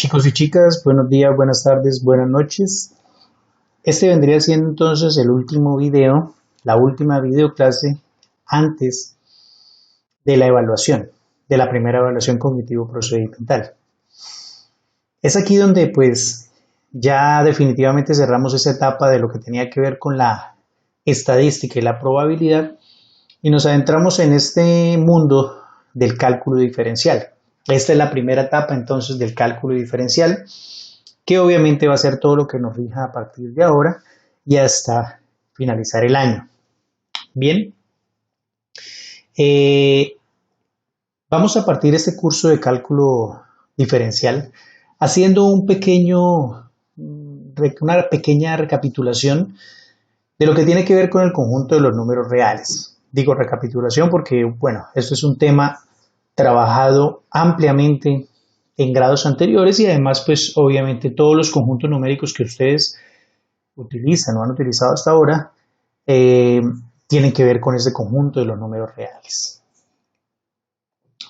Chicos y chicas, buenos días, buenas tardes, buenas noches. Este vendría siendo entonces el último video, la última videoclase antes de la evaluación, de la primera evaluación cognitivo-procedimental. Es aquí donde pues ya definitivamente cerramos esa etapa de lo que tenía que ver con la estadística y la probabilidad y nos adentramos en este mundo del cálculo diferencial. Esta es la primera etapa entonces del cálculo diferencial, que obviamente va a ser todo lo que nos rija a partir de ahora y hasta finalizar el año. Bien, vamos a partir este curso de cálculo diferencial haciendo una pequeña recapitulación de lo que tiene que ver con el conjunto de los números reales. Digo recapitulación porque, bueno, esto es un tema trabajado ampliamente en grados anteriores y además, pues obviamente todos los conjuntos numéricos que ustedes utilizan o han utilizado hasta ahora eh, tienen que ver con ese conjunto de los números reales.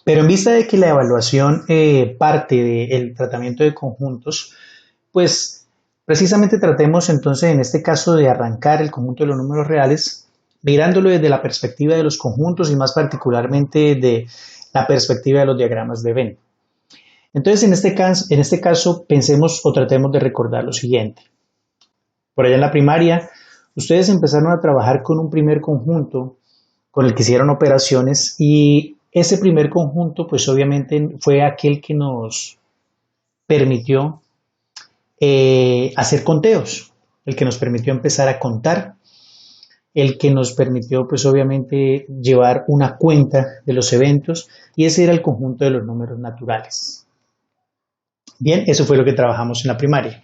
Pero en vista de que la evaluación parte del tratamiento de conjuntos, pues precisamente tratemos entonces en este caso de arrancar el conjunto de los números reales mirándolo desde la perspectiva de los conjuntos y más particularmente de la perspectiva de los diagramas de Venn. Entonces, en este caso, pensemos o tratemos de recordar lo siguiente. Por allá en la primaria, ustedes empezaron a trabajar con un primer conjunto con el que hicieron operaciones y ese primer conjunto, pues obviamente fue aquel que nos permitió hacer conteos, el que nos permitió empezar a contar, el que nos permitió pues obviamente llevar una cuenta de los eventos y ese era el conjunto de los números naturales. Bien, eso fue lo que trabajamos en la primaria.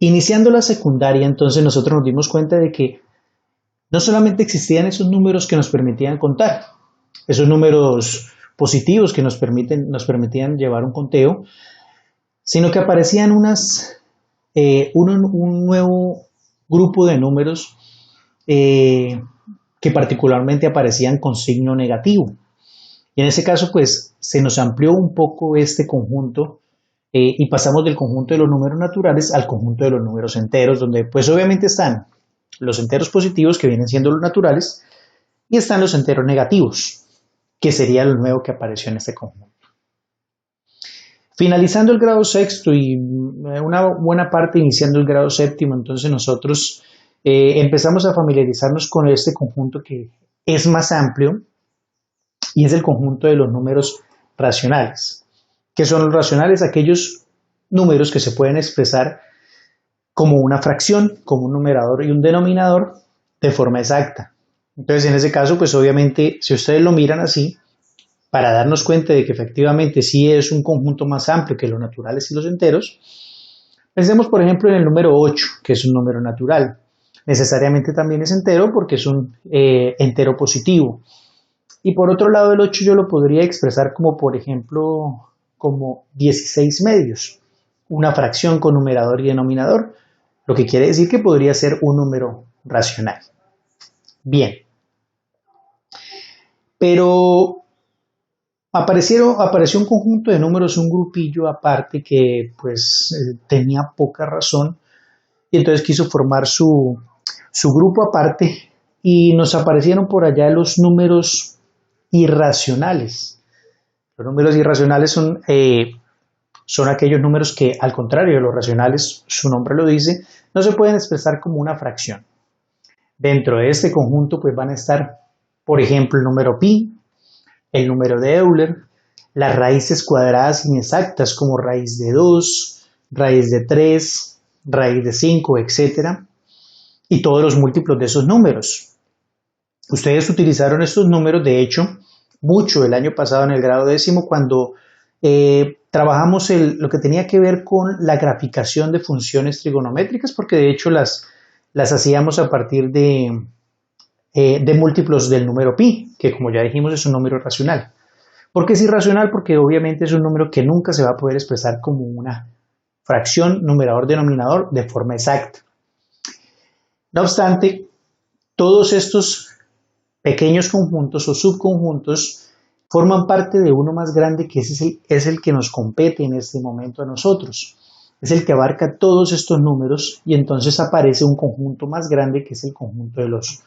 Iniciando la secundaria, entonces nosotros nos dimos cuenta de que no solamente existían esos números que nos permitían contar, esos números positivos que nos permitían llevar un conteo, sino que aparecían un nuevo grupo de números que particularmente aparecían con signo negativo. Y en ese caso, pues, se nos amplió un poco este conjunto y pasamos del conjunto de los números naturales al conjunto de los números enteros, donde pues obviamente están los enteros positivos, que vienen siendo los naturales, y están los enteros negativos, que sería lo nuevo que apareció en este conjunto. Finalizando el grado sexto y una buena parte iniciando el grado séptimo, entonces nosotros empezamos a familiarizarnos con este conjunto que es más amplio y es el conjunto de los números racionales. ¿Qué son los racionales? Aquellos números que se pueden expresar como una fracción, como un numerador y un denominador de forma exacta. Entonces, en ese caso, pues obviamente, si ustedes lo miran así, para darnos cuenta de que efectivamente sí es un conjunto más amplio que los naturales y los enteros, pensemos, por ejemplo, en el número 8, que es un número natural. Necesariamente también es entero porque es un entero positivo. Y por otro lado, el 8 yo lo podría expresar como, por ejemplo, como 16 medios, una fracción con numerador y denominador, lo que quiere decir que podría ser un número racional. Bien, pero apareció un conjunto de números, un grupillo aparte que pues tenía poca razón y entonces quiso formar su grupo aparte y nos aparecieron por allá los números irracionales. Los números irracionales son aquellos números que, al contrario de los racionales, su nombre lo dice, no se pueden expresar como una fracción. Dentro de este conjunto pues van a estar, por ejemplo, el número pi, el número de Euler, las raíces cuadradas inexactas como raíz de 2, raíz de 3, raíz de 5, etc. Y todos los múltiplos de esos números. Ustedes utilizaron estos números, de hecho, mucho el año pasado en el grado décimo cuando trabajamos lo que tenía que ver con la graficación de funciones trigonométricas, porque de hecho las hacíamos a partir de múltiplos del número pi, que como ya dijimos es un número racional. ¿Por qué es irracional? Porque obviamente es un número que nunca se va a poder expresar como una fracción numerador-denominador de forma exacta. No obstante, todos estos pequeños conjuntos o subconjuntos forman parte de uno más grande que es el que nos compete en este momento a nosotros. Es el que abarca todos estos números y entonces aparece un conjunto más grande que es el conjunto de los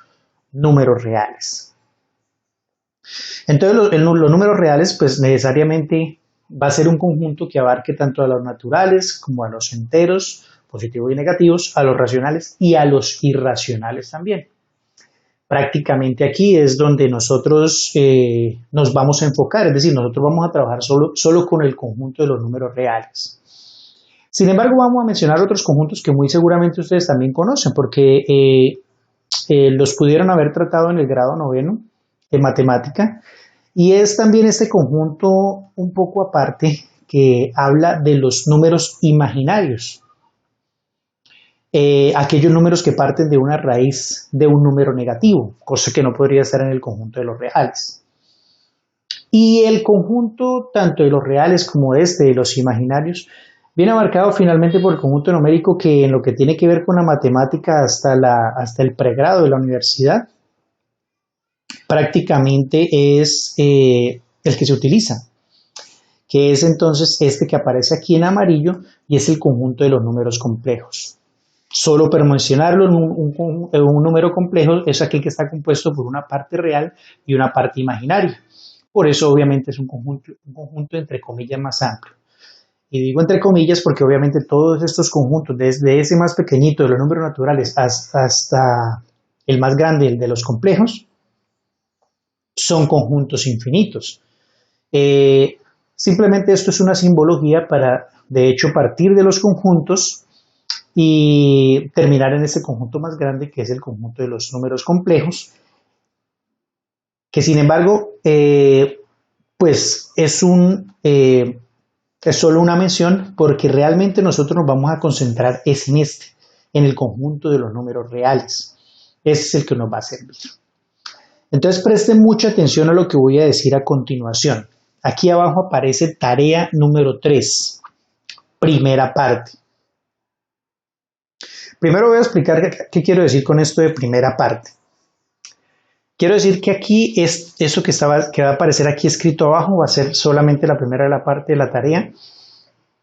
números reales. Entonces los números reales pues necesariamente va a ser un conjunto que abarque tanto a los naturales como a los enteros, positivos y negativos, a los racionales y a los irracionales también. Prácticamente aquí es donde nosotros nos vamos a enfocar, es decir, nosotros vamos a trabajar solo con el conjunto de los números reales. Sin embargo, vamos a mencionar otros conjuntos que muy seguramente ustedes también conocen, porque los pudieron haber tratado en el grado noveno de matemática, y es también este conjunto un poco aparte que habla de los números imaginarios. Aquellos números que parten de una raíz de un número negativo, cosa que no podría estar en el conjunto de los reales. Y el conjunto tanto de los reales como de los imaginarios viene abarcado finalmente por el conjunto numérico que en lo que tiene que ver con la matemática hasta el pregrado de la universidad prácticamente es el que se utiliza, que es entonces este que aparece aquí en amarillo y es el conjunto de los números complejos. Solo para mencionarlo, un número complejo es aquel que está compuesto por una parte real y una parte imaginaria. Por eso obviamente es un conjunto entre comillas más amplio. Y digo entre comillas porque obviamente todos estos conjuntos, desde ese más pequeñito de los números naturales hasta el más grande, el de los complejos, son conjuntos infinitos. Simplemente esto es una simbología para, de hecho, partir de los conjuntos y terminar en ese conjunto más grande que es el conjunto de los números complejos, que sin embargo pues es solo una mención porque realmente nosotros nos vamos a concentrar en el conjunto de los números reales. Ese es el que nos va a servir. Entonces presten mucha atención a lo que voy a decir a continuación. Aquí abajo aparece tarea número 3, primera parte. Primero voy a explicar qué quiero decir con esto de primera parte. Quiero decir que aquí eso que va a aparecer aquí escrito abajo va a ser solamente la primera parte de la tarea.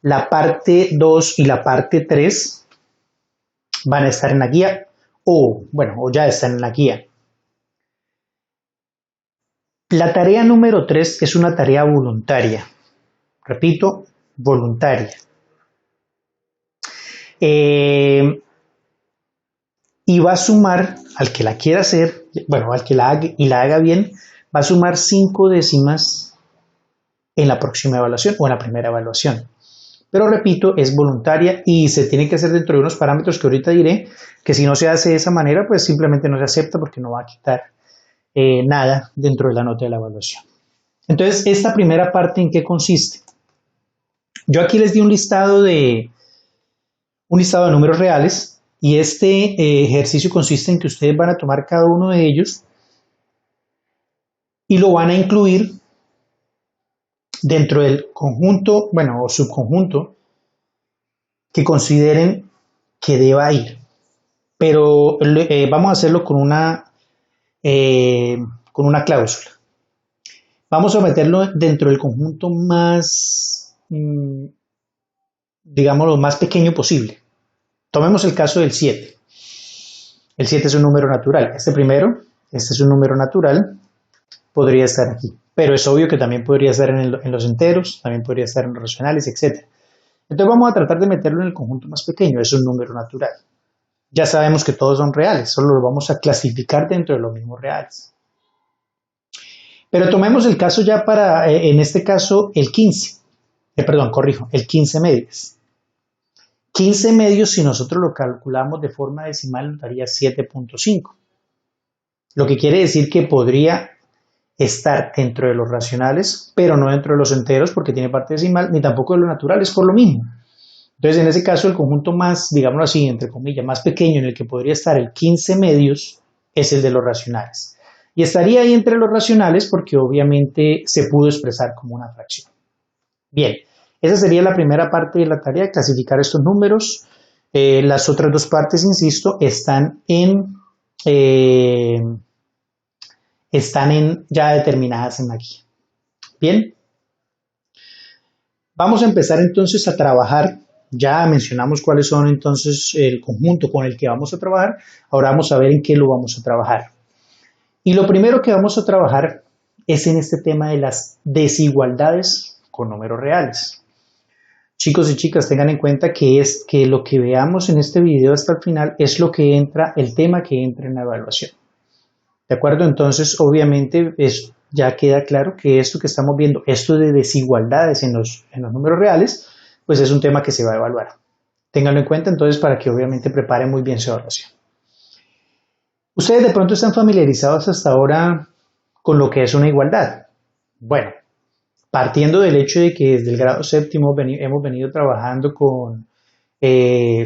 La parte 2 y la parte 3 van a estar en la guía o ya están en la guía. La tarea número 3 es una tarea voluntaria. Repito, voluntaria. Y va a sumar, al que la quiera hacer, al que la haga y la haga bien, va a sumar 5 décimas en la próxima evaluación o en la primera evaluación. Pero repito, es voluntaria y se tiene que hacer dentro de unos parámetros que ahorita diré, que si no se hace de esa manera, pues simplemente no se acepta porque no va a quitar nada dentro de la nota de la evaluación. Entonces, esta primera parte, ¿en qué consiste? Yo aquí les di un listado de números reales. Y este ejercicio consiste en que ustedes van a tomar cada uno de ellos y lo van a incluir dentro del conjunto, o subconjunto que consideren que deba ir. Pero vamos a hacerlo con una cláusula. Vamos a meterlo dentro del conjunto más, digamos, lo más pequeño posible. Tomemos el caso del 7. El 7 es un número natural. Este es un número natural, podría estar aquí. Pero es obvio que también podría estar en los enteros, también podría estar en los racionales, etc. Entonces vamos a tratar de meterlo en el conjunto más pequeño, es un número natural. Ya sabemos que todos son reales, solo los vamos a clasificar dentro de los mismos reales. Pero tomemos el caso ya en este caso, el 15. El 15 medios. 15 medios, si nosotros lo calculamos de forma decimal, nos daría 7.5. Lo que quiere decir que podría estar dentro de los racionales, pero no dentro de los enteros porque tiene parte decimal, ni tampoco de los naturales por lo mismo. Entonces, en ese caso, el conjunto más, digámoslo así, entre comillas, más pequeño en el que podría estar el 15 medios es el de los racionales. Y estaría ahí entre los racionales porque obviamente se pudo expresar como una fracción. Bien. Esa sería la primera parte de la tarea, clasificar estos números. Las otras dos partes, insisto, están ya determinadas en la guía. Bien, vamos a empezar entonces a trabajar. Ya mencionamos cuáles son entonces el conjunto con el que vamos a trabajar. Ahora vamos a ver en qué lo vamos a trabajar. Y lo primero que vamos a trabajar es en este tema de las desigualdades con números reales. Chicos y chicas, tengan en cuenta que lo que veamos en este video hasta el final es lo que entra, el tema que entra en la evaluación. ¿De acuerdo? Entonces, obviamente, ya queda claro que esto que estamos viendo, esto de desigualdades en los números reales, pues es un tema que se va a evaluar. Ténganlo en cuenta entonces para que obviamente preparen muy bien su evaluación. Ustedes de pronto están familiarizados hasta ahora con lo que es una igualdad. Bueno, partiendo del hecho de que desde el grado séptimo hemos venido trabajando con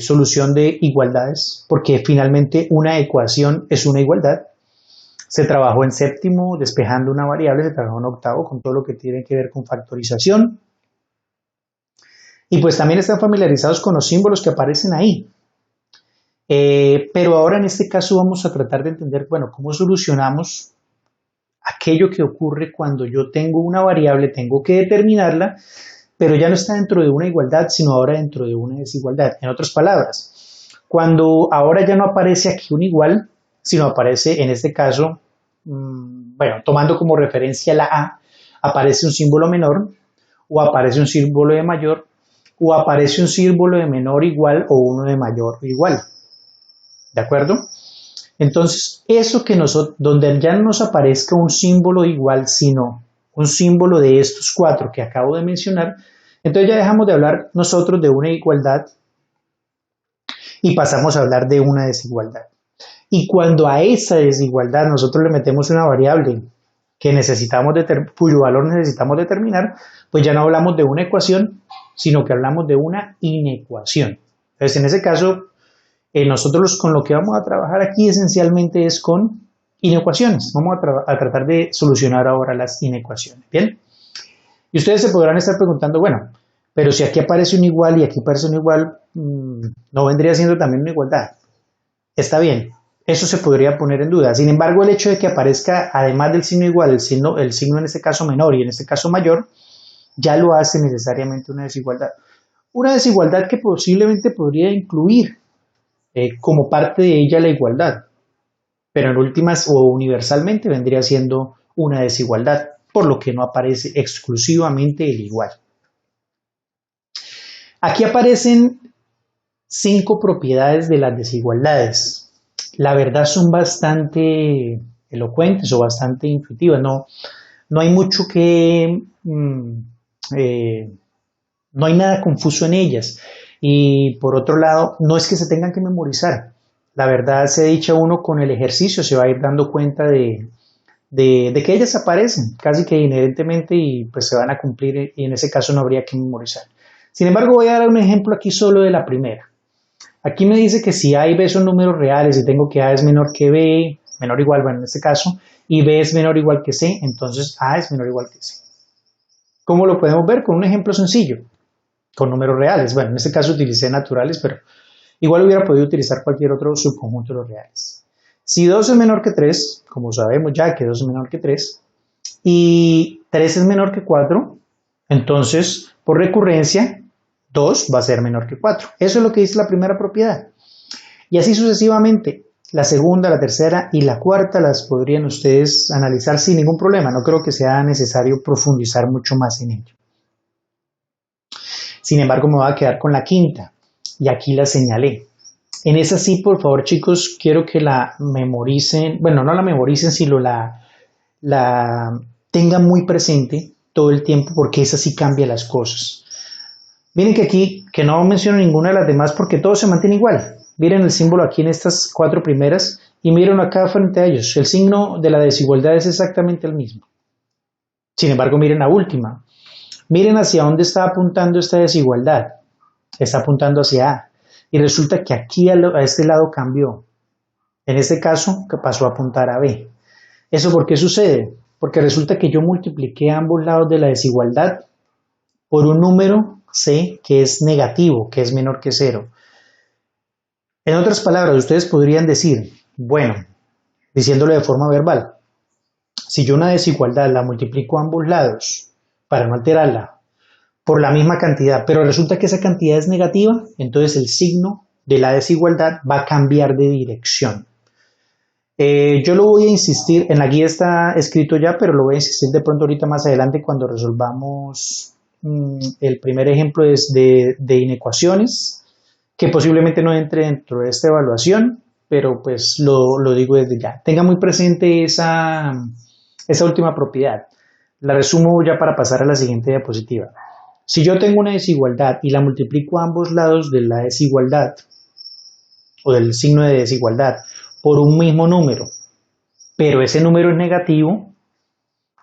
solución de igualdades, porque finalmente una ecuación es una igualdad. Se trabajó en séptimo despejando una variable, se trabajó en octavo con todo lo que tiene que ver con factorización. Y pues también están familiarizados con los símbolos que aparecen ahí. Pero ahora en este caso vamos a tratar de entender, bueno, cómo solucionamos aquello que ocurre cuando yo tengo una variable, tengo que determinarla, pero ya no está dentro de una igualdad, sino ahora dentro de una desigualdad. En otras palabras, cuando ahora ya no aparece aquí un igual, sino aparece en este caso, bueno, tomando como referencia la A, aparece un símbolo menor, o aparece un símbolo de mayor, o aparece un símbolo de menor igual o uno de mayor igual. ¿De acuerdo? Entonces, eso que donde ya no nos aparezca un símbolo igual, sino un símbolo de estos cuatro que acabo de mencionar, entonces ya dejamos de hablar nosotros de una igualdad y pasamos a hablar de una desigualdad. Y cuando a esa desigualdad nosotros le metemos una variable cuyo valor necesitamos determinar, pues ya no hablamos de una ecuación, sino que hablamos de una inecuación. Entonces, en ese caso, nosotros con lo que vamos a trabajar aquí esencialmente es con inecuaciones. Vamos a tratar de solucionar ahora las inecuaciones. ¿Bien? Y ustedes se podrán estar preguntando, bueno, pero si aquí aparece un igual y aquí aparece un igual, ¿no vendría siendo también una igualdad? Está bien, eso se podría poner en duda. Sin embargo, el hecho de que aparezca, además del signo igual, el signo en este caso menor y en este caso mayor, ya lo hace necesariamente una desigualdad. Una desigualdad que posiblemente podría incluir como parte de ella la igualdad, pero en últimas o universalmente vendría siendo una desigualdad, por lo que no aparece exclusivamente el igual. Aquí aparecen 5 propiedades de las desigualdades. La verdad son bastante elocuentes o bastante intuitivas, no hay mucho que... no hay nada confuso en ellas. Y por otro lado, no es que se tengan que memorizar. La verdad, se dicha uno con el ejercicio, se va a ir dando cuenta de que ellas aparecen casi que inherentemente y pues se van a cumplir y en ese caso no habría que memorizar. Sin embargo, voy a dar un ejemplo aquí solo de la primera. Aquí me dice que si A y B son números reales y tengo que A es menor que B, menor o igual, bueno, en este caso, y B es menor o igual que C, entonces A es menor o igual que C. ¿Cómo lo podemos ver? Con un ejemplo sencillo, con números reales. Bueno, en este caso utilicé naturales, pero igual hubiera podido utilizar cualquier otro subconjunto de los reales. Si 2 es menor que 3, como sabemos ya que 2 es menor que 3, y 3 es menor que 4, entonces, por recurrencia, 2 va a ser menor que 4. Eso es lo que dice la primera propiedad. Y así sucesivamente. La segunda, la tercera y la cuarta las podrían ustedes analizar sin ningún problema. No creo que sea necesario profundizar mucho más en ello. Sin embargo, me voy a quedar con la quinta. Y aquí la señalé. En esa sí, por favor, chicos, quiero que la memoricen. Bueno, no la memoricen, sino la tengan muy presente todo el tiempo porque esa sí cambia las cosas. Miren que aquí, que no menciono ninguna de las demás porque todo se mantiene igual. Miren el símbolo aquí en estas 4 primeras y miren acá frente a ellos. El signo de la desigualdad es exactamente el mismo. Sin embargo, miren la última. Miren hacia dónde está apuntando esta desigualdad. Está apuntando hacia A. Y resulta que aquí a este lado cambió. En este caso, que pasó a apuntar a B. ¿Eso por qué sucede? Porque resulta que yo multipliqué ambos lados de la desigualdad por un número C que es negativo, que es menor que 0. En otras palabras, ustedes podrían decir, bueno, diciéndolo de forma verbal, si yo una desigualdad la multiplico a ambos lados para no alterarla, por la misma cantidad, pero resulta que esa cantidad es negativa, entonces el signo de la desigualdad va a cambiar de dirección. Yo lo voy a insistir, en la guía está escrito ya, pero lo voy a insistir de pronto ahorita más adelante cuando resolvamos el primer ejemplo es de inecuaciones, que posiblemente no entre dentro de esta evaluación, pero pues lo digo desde ya. Tenga muy presente esa última propiedad. La resumo ya para pasar a la siguiente diapositiva. Si yo tengo una desigualdad y la multiplico a ambos lados de la desigualdad, o del signo de desigualdad, por un mismo número, pero ese número es negativo,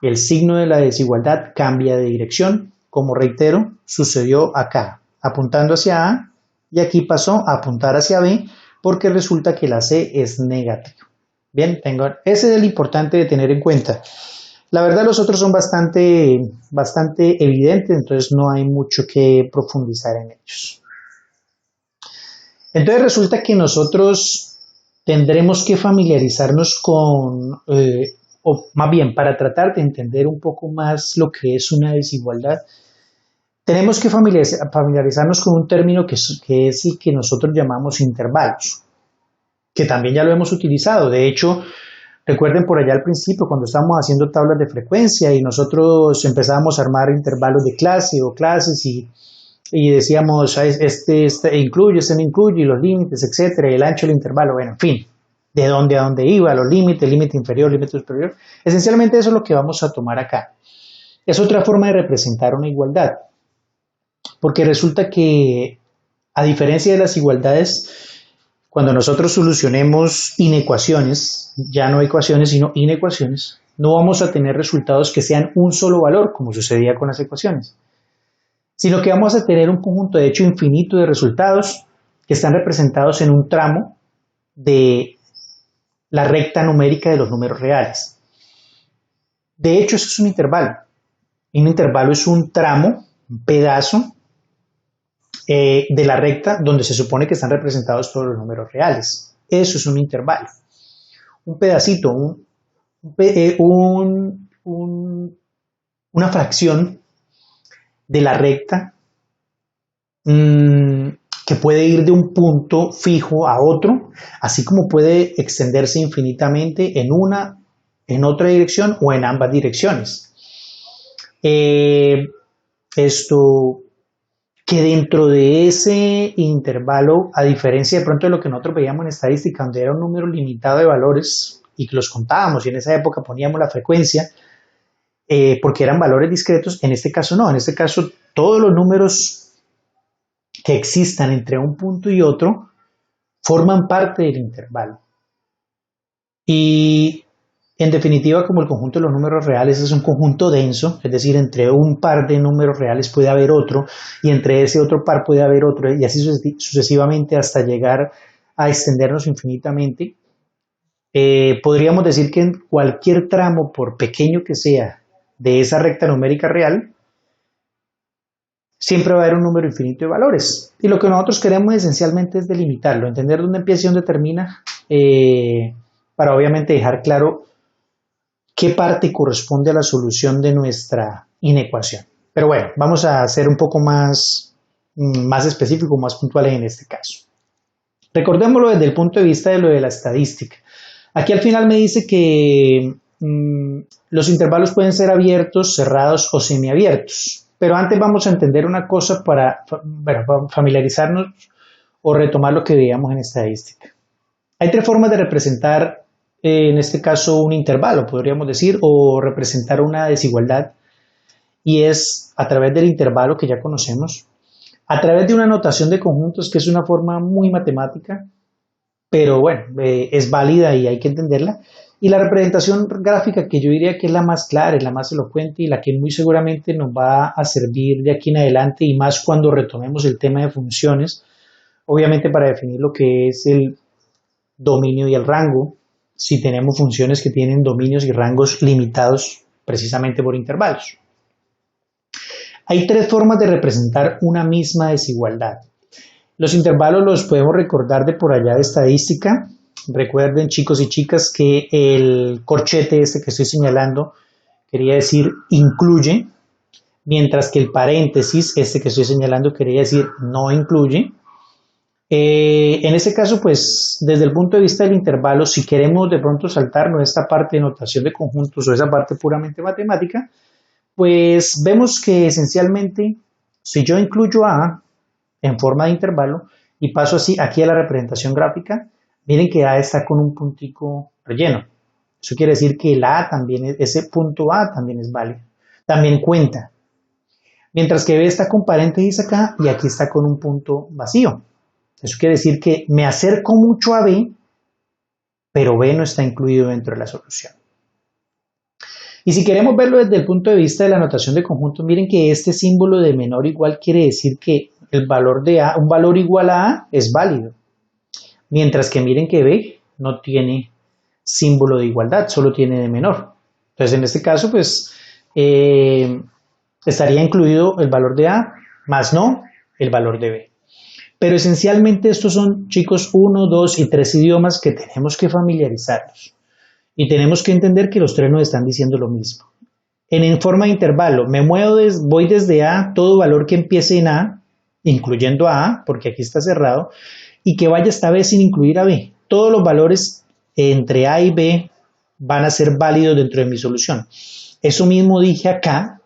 el signo de la desigualdad cambia de dirección, como reitero, sucedió acá, apuntando hacia A, y aquí pasó a apuntar hacia B, porque resulta que la C es negativa. Bien, ese es el importante de tener en cuenta. La verdad los otros son bastante evidentes, entonces no hay mucho que profundizar en ellos. Entonces resulta que nosotros tendremos que familiarizarnos con, o más bien para tratar de entender un poco más lo que es una desigualdad, tenemos que familiarizarnos con un término que es el que nosotros llamamos intervalos, que también ya lo hemos utilizado. De hecho, recuerden por allá al principio cuando estábamos haciendo tablas de frecuencia y nosotros empezábamos a armar intervalos de clase o clases y decíamos, este incluye, este no incluye, y los límites, etcétera, el ancho del intervalo, bueno, en fin, de dónde a dónde iba, los límites, límite inferior, límite superior. Esencialmente eso es lo que vamos a tomar acá. Es otra forma de representar una igualdad, porque resulta que, a diferencia de las igualdades, cuando nosotros solucionemos inecuaciones, ya no ecuaciones, sino inecuaciones, no vamos a tener resultados que sean un solo valor, como sucedía con las ecuaciones, sino que vamos a tener un conjunto de hecho infinito de resultados que están representados en un tramo de la recta numérica de los números reales. De hecho, eso es un intervalo. Un intervalo es un tramo, un pedazo de la recta donde se supone que están representados todos los números reales. Eso es un intervalo. Un pedacito, una fracción de la recta que puede ir de un punto fijo a otro, así como puede extenderse infinitamente en otra dirección o en ambas direcciones. Que dentro de ese intervalo, a diferencia de pronto de lo que nosotros veíamos en estadística, donde era un número limitado de valores y que los contábamos y en esa época poníamos la frecuencia, porque eran valores discretos, en este caso no, en este caso todos los números que existan entre un punto y otro forman parte del intervalo. Y en definitiva, como el conjunto de los números reales es un conjunto denso, es decir, entre un par de números reales puede haber otro, y entre ese otro par puede haber otro, y así sucesivamente hasta llegar a extendernos infinitamente, podríamos decir que en cualquier tramo, por pequeño que sea, de esa recta numérica real, siempre va a haber un número infinito de valores. Y lo que nosotros queremos esencialmente es delimitarlo, entender dónde empieza y dónde termina, para obviamente dejar claro qué parte corresponde a la solución de nuestra inecuación. Pero bueno, vamos a ser un poco más específicos, más puntuales en este caso. Recordémoslo desde el punto de vista de lo de la estadística. Aquí al final me dice que los intervalos pueden ser abiertos, cerrados o semiabiertos. Pero antes vamos a entender una cosa para familiarizarnos o retomar lo que veíamos en estadística. Hay tres formas de representar en este caso un intervalo, podríamos decir, o representar una desigualdad, y es a través del intervalo que ya conocemos, a través de una notación de conjuntos que es una forma muy matemática, pero bueno, es válida y hay que entenderla, y la representación gráfica que yo diría que es la más clara, es la más elocuente y la que muy seguramente nos va a servir de aquí en adelante y más cuando retomemos el tema de funciones, obviamente para definir lo que es el dominio y el rango, si tenemos funciones que tienen dominios y rangos limitados precisamente por intervalos. Hay tres formas de representar una misma desigualdad. Los intervalos los podemos recordar de por allá de estadística. Recuerden, chicos y chicas, que el corchete este que estoy señalando quería decir incluye, mientras que el paréntesis, este que estoy señalando, quería decir no incluye. En ese caso, pues, desde el punto de vista del intervalo, si queremos de pronto saltarnos esta parte de notación de conjuntos o esa parte puramente matemática, pues vemos que esencialmente, si yo incluyo A en forma de intervalo y paso así aquí a la representación gráfica, miren que A está con un puntico relleno. Eso quiere decir que el A también, ese punto A también es válido, también cuenta. Mientras que B está con paréntesis acá y aquí está con un punto vacío. Eso quiere decir que me acerco mucho a B, pero B no está incluido dentro de la solución. Y si queremos verlo desde el punto de vista de la notación de conjuntos, miren que este símbolo de menor igual quiere decir que el valor de A, un valor igual a A es válido. Mientras que miren que B no tiene símbolo de igualdad, solo tiene de menor. Entonces en este caso pues estaría incluido el valor de A, más no el valor de B. Pero esencialmente estos son, chicos, 1, 2 y 3 idiomas que tenemos que familiarizarnos. Y tenemos que entender que los tres nos están diciendo lo mismo. En forma de intervalo, me muevo, voy desde A, todo valor que empiece en A, incluyendo a A, porque aquí está cerrado, y que vaya esta vez sin incluir a B. Todos los valores entre A y B van a ser válidos dentro de mi solución. Eso mismo dije acá,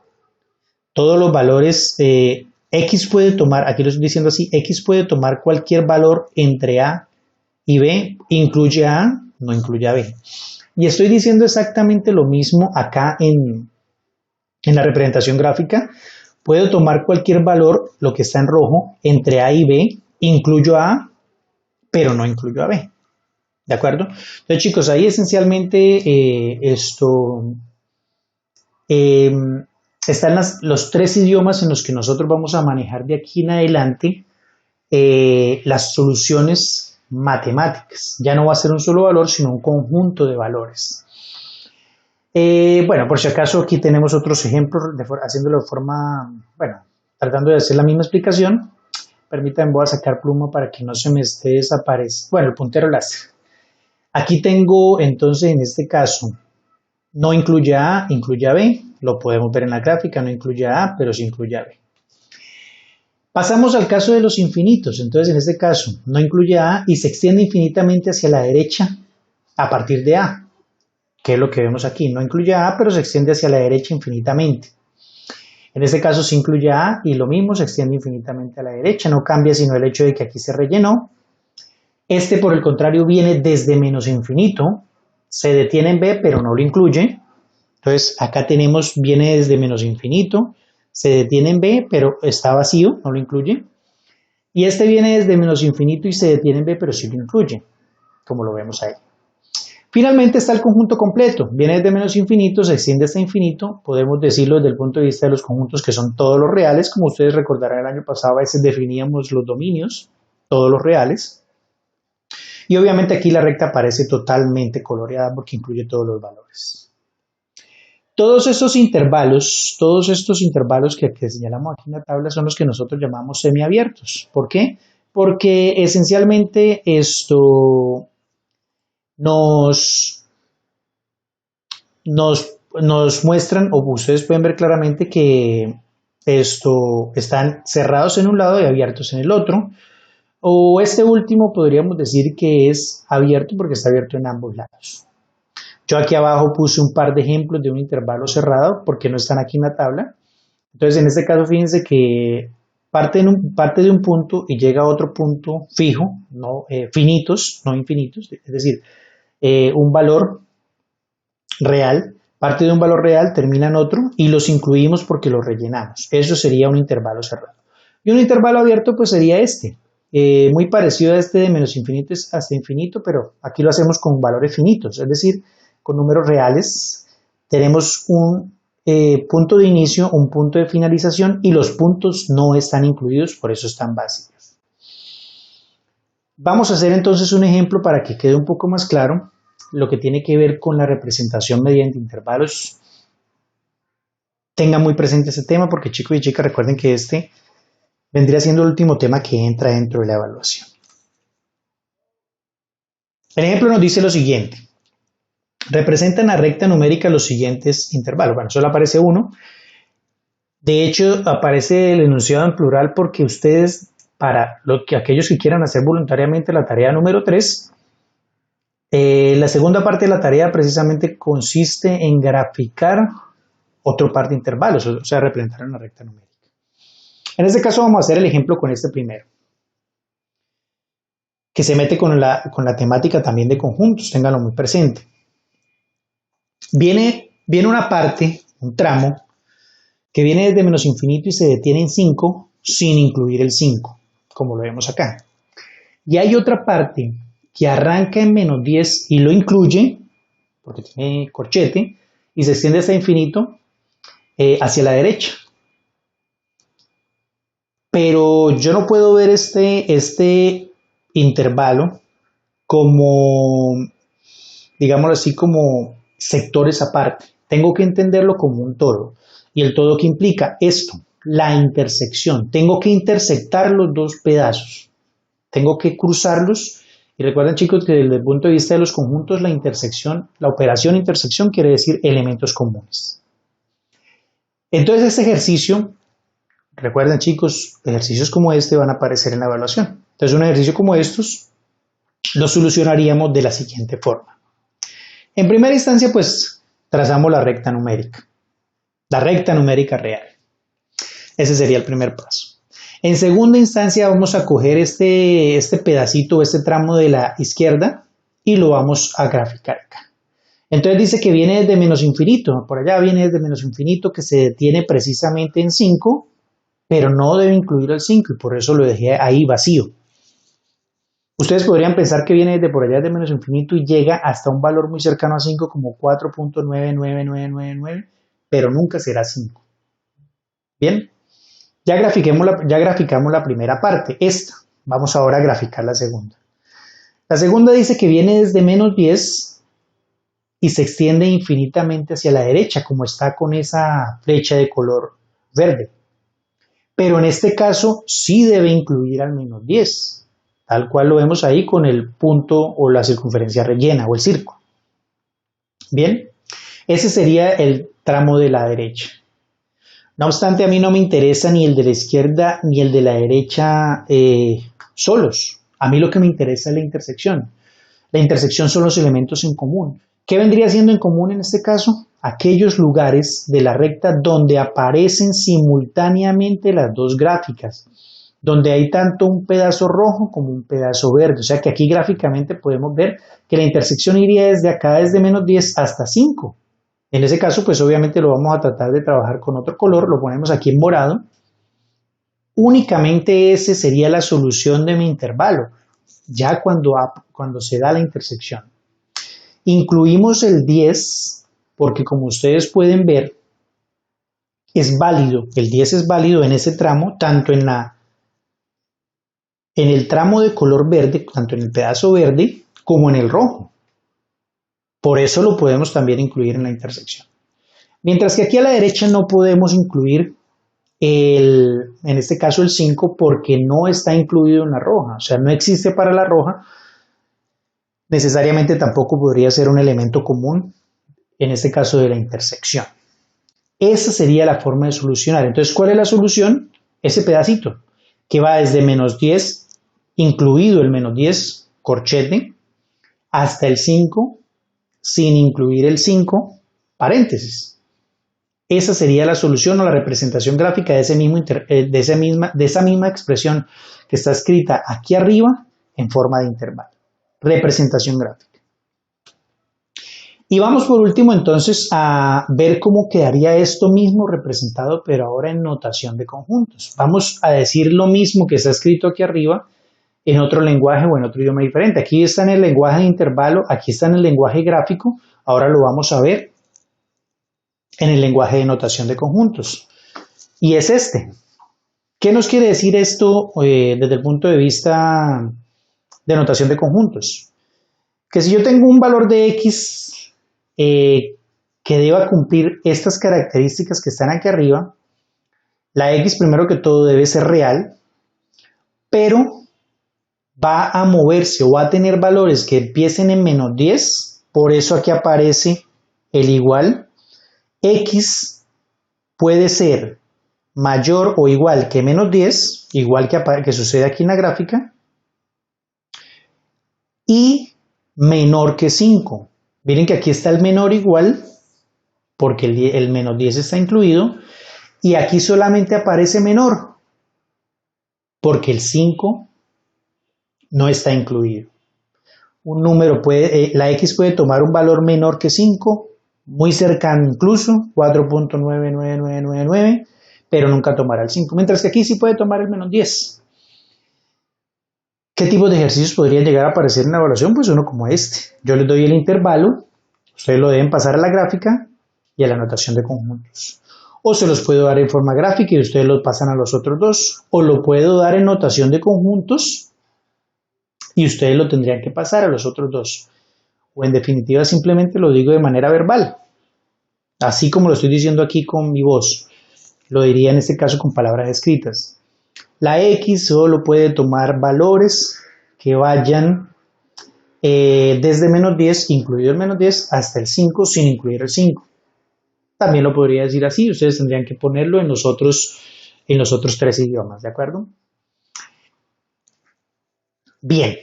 todos los valores X puede tomar, aquí lo estoy diciendo así, X puede tomar cualquier valor entre A y B, incluye a A, no incluye a B. Y estoy diciendo exactamente lo mismo acá en la representación gráfica. Puedo tomar cualquier valor, lo que está en rojo, entre A y B, incluyo a A, pero no incluyo a B. ¿De acuerdo? Entonces, chicos, ahí esencialmente están los tres idiomas en los que nosotros vamos a manejar de aquí en adelante las soluciones matemáticas. Ya no va a ser un solo valor, sino un conjunto de valores. Bueno, por si acaso aquí tenemos otros ejemplos, haciéndolo de forma, bueno, tratando de hacer la misma explicación. Permítanme, voy a sacar pluma para que no se me esté desapareciendo. Bueno, el puntero láser. Aquí tengo, entonces, en este caso, no incluye a A, incluye a B. Lo podemos ver en la gráfica, no incluye a A, pero sí incluye a B. Pasamos al caso de los infinitos. Entonces, en este caso, no incluye a A y se extiende infinitamente hacia la derecha a partir de A, que es lo que vemos aquí. No incluye a A, pero se extiende hacia la derecha infinitamente. En este caso, sí incluye a A y lo mismo se extiende infinitamente a la derecha. No cambia sino el hecho de que aquí se rellenó. Este, por el contrario, viene desde menos infinito. Se detiene en B, pero no lo incluye. Entonces, acá tenemos, viene desde menos infinito. Se detiene en B, pero está vacío, no lo incluye. Y este viene desde menos infinito y se detiene en B, pero sí lo incluye, como lo vemos ahí. Finalmente está el conjunto completo. Viene desde menos infinito, se extiende hasta infinito. Podemos decirlo desde el punto de vista de los conjuntos que son todos los reales. Como ustedes recordarán, el año pasado a veces definíamos los dominios, todos los reales. Y obviamente aquí la recta aparece totalmente coloreada porque incluye todos los valores. Todos estos intervalos que señalamos aquí en la tabla son los que nosotros llamamos semiabiertos. ¿Por qué? Porque esencialmente esto nos muestran, o ustedes pueden ver claramente que están cerrados en un lado y abiertos en el otro. O este último podríamos decir que es abierto porque está abierto en ambos lados. Yo aquí abajo puse un par de ejemplos de un intervalo cerrado porque no están aquí en la tabla. Entonces en este caso fíjense que parte de un punto y llega a otro punto fijo, no finitos, no infinitos, es decir, un valor real, parte de un valor real termina en otro y los incluimos porque los rellenamos. Eso sería un intervalo cerrado. Y un intervalo abierto pues sería este. Muy parecido a este de menos infinito hasta infinito, pero aquí lo hacemos con valores finitos, es decir, con números reales. Tenemos un punto de inicio, un punto de finalización y los puntos no están incluidos, por eso están vacíos. Vamos a hacer entonces un ejemplo para que quede un poco más claro lo que tiene que ver con la representación mediante intervalos. Tengan muy presente ese tema porque chicos y chicas recuerden que este vendría siendo el último tema que entra dentro de la evaluación. El ejemplo nos dice lo siguiente. Representa en la recta numérica los siguientes intervalos. Bueno, solo aparece uno. De hecho, aparece el enunciado en plural porque ustedes, para aquellos que quieran hacer voluntariamente la tarea número 3, la segunda parte de la tarea precisamente consiste en graficar otro par de intervalos, o sea, representar una recta numérica. En este caso vamos a hacer el ejemplo con este primero, que se mete con la temática también de conjuntos, ténganlo muy presente. Viene una parte, un tramo, que viene desde menos infinito y se detiene en 5 sin incluir el 5, como lo vemos acá. Y hay otra parte que arranca en menos 10 y lo incluye, porque tiene corchete, y se extiende hasta infinito hacia la derecha. Pero yo no puedo ver este intervalo como, digámoslo así, como sectores aparte. Tengo que entenderlo como un todo. ¿Y el todo qué implica? Esto, la intersección. Tengo que intersectar los dos pedazos. Tengo que cruzarlos. Y recuerden, chicos, que desde el punto de vista de los conjuntos, la intersección, la operación intersección quiere decir elementos comunes. Entonces, este ejercicio, recuerden, chicos, ejercicios como este van a aparecer en la evaluación. Entonces, un ejercicio como estos lo solucionaríamos de la siguiente forma. En primera instancia, pues, trazamos la recta numérica real. Ese sería el primer paso. En segunda instancia vamos a coger este pedacito, este tramo de la izquierda y lo vamos a graficar acá. Entonces dice que viene desde menos infinito, por allá viene desde menos infinito que se detiene precisamente en 5, pero no debe incluir el 5 y por eso lo dejé ahí vacío. Ustedes podrían pensar que viene desde por allá de menos infinito y llega hasta un valor muy cercano a 5 como 4.99999, pero nunca será 5. Bien, ya graficamos la primera parte, esta. Vamos ahora a graficar la segunda. La segunda dice que viene desde menos 10 y se extiende infinitamente hacia la derecha, como está con esa flecha de color verde. Pero en este caso sí debe incluir al menos 10, tal cual lo vemos ahí con el punto o la circunferencia rellena o el círculo. Bien, ese sería el tramo de la derecha. No obstante, a mí no me interesa ni el de la izquierda ni el de la derecha solos. A mí lo que me interesa es la intersección. La intersección son los elementos en común. ¿Qué vendría siendo en común en este caso? Aquellos lugares de la recta donde aparecen simultáneamente las dos gráficas, donde hay tanto un pedazo rojo como un pedazo verde. O sea que aquí gráficamente podemos ver que la intersección iría desde acá, desde menos 10 hasta 5. En ese caso, pues obviamente lo vamos a tratar de trabajar con otro color, lo ponemos aquí en morado. Únicamente ese sería la solución de mi intervalo, ya cuando se da la intersección. Incluimos el 10 porque como ustedes pueden ver, es válido, el 10 es válido en ese tramo, tanto en el tramo de color verde, tanto en el pedazo verde como en el rojo. Por eso lo podemos también incluir en la intersección. Mientras que aquí a la derecha no podemos incluir en este caso el 5 porque no está incluido en la roja, o sea, no existe para la roja, necesariamente tampoco podría ser un elemento común, en este caso de la intersección. Esa sería la forma de solucionar. Entonces, ¿cuál es la solución? Ese pedacito, que va desde menos 10, incluido el menos 10, corchete, hasta el 5, sin incluir el 5, paréntesis. Esa sería la solución o la representación gráfica de esa misma expresión que está escrita aquí arriba en forma de intervalo. Representación gráfica. Y vamos por último entonces a ver cómo quedaría esto mismo representado, pero ahora en notación de conjuntos. Vamos a decir lo mismo que está escrito aquí arriba en otro lenguaje o en otro idioma diferente. Aquí está en el lenguaje de intervalo, aquí está en el lenguaje gráfico, ahora lo vamos a ver en el lenguaje de notación de conjuntos. Y es este. ¿Qué nos quiere decir esto desde el punto de vista de notación de conjuntos? Que si yo tengo un valor de x que deba cumplir estas características que están aquí arriba, la x primero que todo debe ser real, pero va a moverse o va a tener valores que empiecen en menos 10, por eso aquí aparece el igual. X puede ser mayor o igual que menos 10, igual que sucede aquí en la gráfica, y menor que 5. Miren que aquí está el menor igual, porque el menos 10 está incluido, y aquí solamente aparece menor, porque el 5 no está incluido. Un número la X puede tomar un valor menor que 5, muy cercano incluso, 4.99999, pero nunca tomará el 5, mientras que aquí sí puede tomar el menos 10. ¿Qué tipo de ejercicios podrían llegar a aparecer en la evaluación? Pues uno como este. Yo les doy el intervalo, ustedes lo deben pasar a la gráfica y a la anotación de conjuntos. O se los puedo dar en forma gráfica y ustedes lo pasan a los otros dos. O lo puedo dar en notación de conjuntos y ustedes lo tendrían que pasar a los otros dos. O en definitiva simplemente lo digo de manera verbal. Así como lo estoy diciendo aquí con mi voz. Lo diría en este caso con palabras escritas. La X solo puede tomar valores que vayan desde menos 10, incluido el menos 10, hasta el 5 sin incluir el 5. También lo podría decir así, ustedes tendrían que ponerlo en los otros 3 idiomas, ¿de acuerdo? Bien,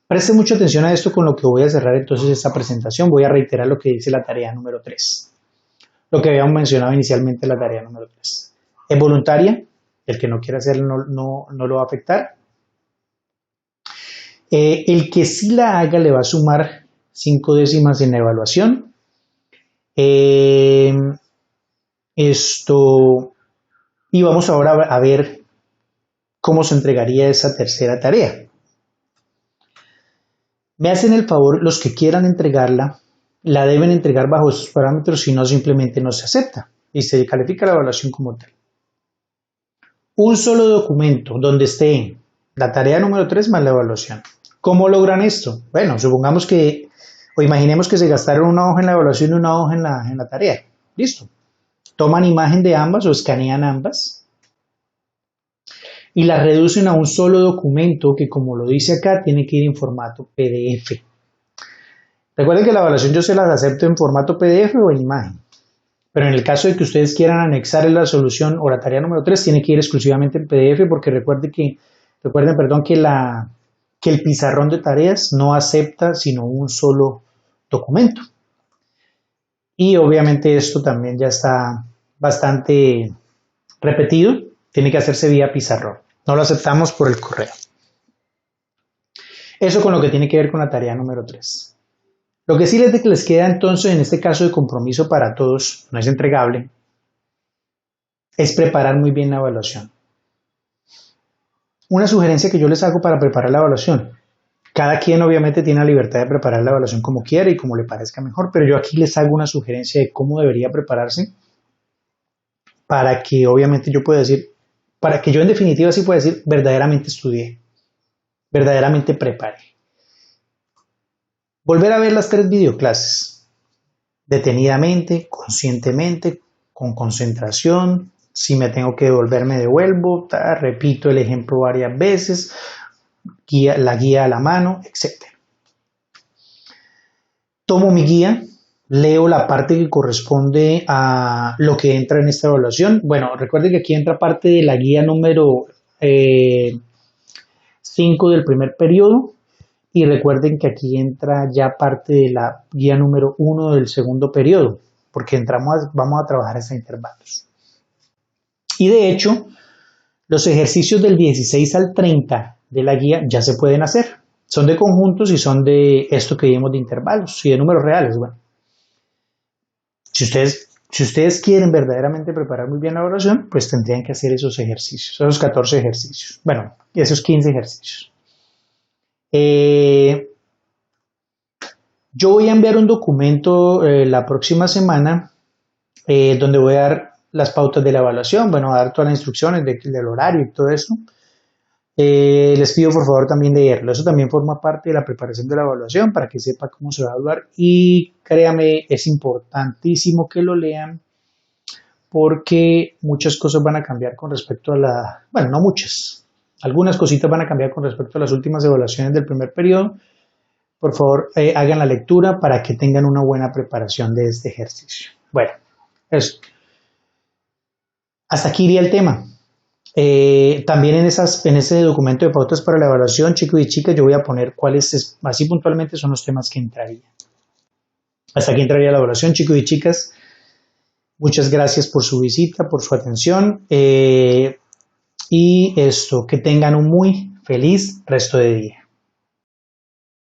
preste mucha atención a esto con lo que voy a cerrar entonces esta presentación. Voy a reiterar lo que dice la tarea número 3. Lo que habíamos mencionado inicialmente, la tarea número 3. Es voluntaria, el que no quiera hacerlo no lo va a afectar. El que sí la haga le va a sumar 5 décimas en la evaluación. Y vamos ahora a ver cómo se entregaría esa tercera tarea. Me hacen el favor, los que quieran entregarla, la deben entregar bajo esos parámetros, si no simplemente no se acepta y se califica la evaluación como tal. Un solo documento donde esté la tarea número 3 más la evaluación. ¿Cómo logran esto? Bueno, supongamos que, o imaginemos que se gastaron una hoja en la evaluación y una hoja en la tarea. Listo. Toman imagen de ambas o escanean ambas y las reducen a un solo documento que, como lo dice acá, tiene que ir en formato PDF. Recuerden que la evaluación yo se las acepto en formato PDF o en imagen. Pero en el caso de que ustedes quieran anexar la solución o la tarea número 3, tiene que ir exclusivamente en PDF porque recuerden que el pizarrón de tareas no acepta sino un solo documento. Y obviamente esto también ya está bastante repetido, tiene que hacerse vía pizarrón. No lo aceptamos por el correo. Eso con lo que tiene que ver con la tarea número 3. Lo que sí les queda entonces en este caso de compromiso para todos, no es entregable, es preparar muy bien la evaluación. Una sugerencia que yo les hago para preparar la evaluación. Cada quien obviamente tiene la libertad de preparar la evaluación como quiera y como le parezca mejor, pero yo aquí les hago una sugerencia de cómo debería prepararse para que obviamente yo pueda decir, para que yo en definitiva sí pueda decir verdaderamente estudié, verdaderamente preparé. Volver a ver las 3 videoclases, detenidamente, conscientemente, con concentración. Si me tengo que devolver, me devuelvo, repito el ejemplo varias veces, la guía a la mano, etc. Tomo mi guía, leo la parte que corresponde a lo que entra en esta evaluación. Bueno, recuerden que aquí entra parte de la guía número 5 del primer periodo. Y recuerden que aquí entra ya parte de la guía número 1 del segundo periodo, porque vamos a trabajar hasta intervalos. Y de hecho, los ejercicios del 16 al 30 de la guía ya se pueden hacer. Son de conjuntos y son de esto que vimos de intervalos y de números reales. Bueno, si ustedes quieren verdaderamente preparar muy bien la evaluación, pues tendrían que hacer esos ejercicios, esos 14 ejercicios. Bueno, esos 15 ejercicios. Yo voy a enviar un documento la próxima semana donde voy a dar las pautas de la evaluación, bueno, a dar todas las instrucciones del horario y todo eso. Les pido por favor también leerlo. Eso también forma parte de la preparación de la evaluación para que sepa cómo se va a evaluar y créame, es importantísimo que lo lean porque muchas cosas van a cambiar con respecto a bueno, no muchas, algunas cositas van a cambiar con respecto a las últimas evaluaciones del primer periodo. Por favor, hagan la lectura para que tengan una buena preparación de este ejercicio. Bueno, eso. Hasta aquí iría el tema. También en ese documento de pautas para la evaluación, chicos y chicas, yo voy a poner cuáles, así puntualmente, son los temas que entrarían. Hasta aquí entraría la evaluación, chicos y chicas. Muchas gracias por su visita, por su atención. Y que tengan un muy feliz resto de día.